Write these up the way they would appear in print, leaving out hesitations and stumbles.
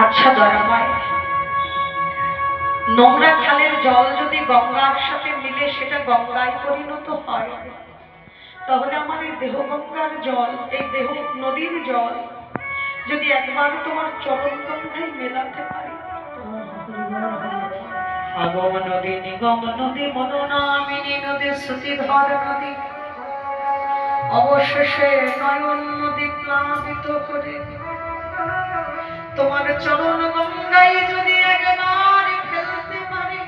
আচ্ছা দয়াময়, নোংরা খালের জল যদি গঙ্গার সাথে মিলে সেটা গঙ্গায় পরিণত হয়, তাহলে আমার এই দেহ গঙ্গার জল, এই দেহ নদীর জল যদি একবার তোমার চরণ গঙ্গায় মেলাতে পারি, আগম নদী, নিগম নদী, মনোনামিনী নদী, শ্রুতিধর নদী, অবশেষে নয়ন নদী প্লাবিত করে তোমার চরণ গঙ্গায় যদি একবার ফেলতে পারি,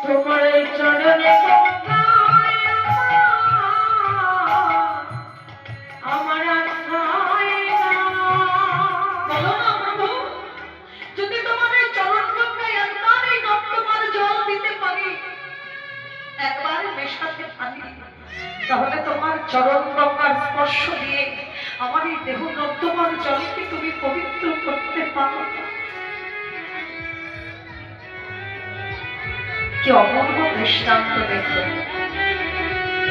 তোমার চরণে তাহলে তোমার চরণ গঙ্গার স্পর্শ দিয়ে আমার এই দেহ নর্দমার জলকে তুমি পবিত্র করতে পারো। কি অপূর্ব দৃষ্টান্ত দেখো।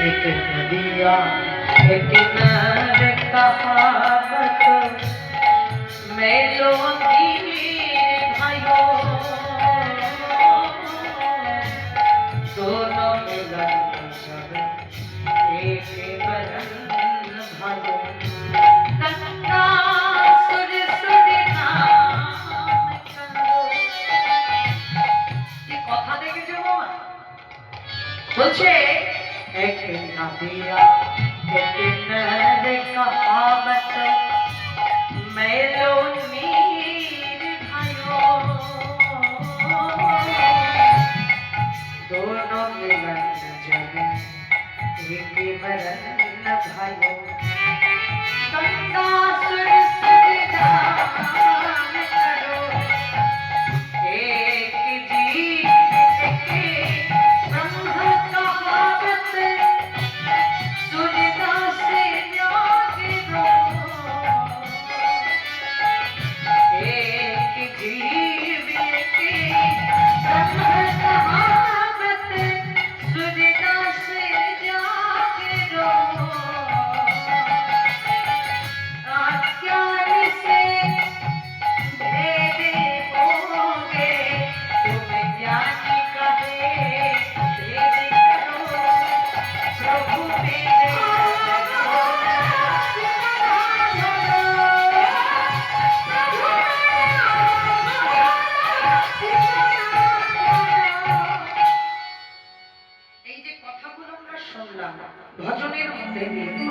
एक नदिया एक नर कहावत मेलो भाइयों दोनों मिलन सब एक बरन भाइयों गंगा सुर सुर नाम करो। ये कथा দেখেছো বাবা? বলছে एक नदिया एक नर कहावत मेलो मीर भाइयों दोनों मिलन जब एक बरन भाइयों गंगा सुर सुर नाम करो। एक जीव एक ब्रह्म कहावत सुनता से जागरो। एक जीव एक ब्रह्म कहावत सुनता से जागरो। अज्ञान से भेदे होगे तुम ज्ञानी कहे भेद करो। प्रभु मेरे এই যে কথাগুলো আমরা শুনলাম ভজনের মধ্যে দিয়ে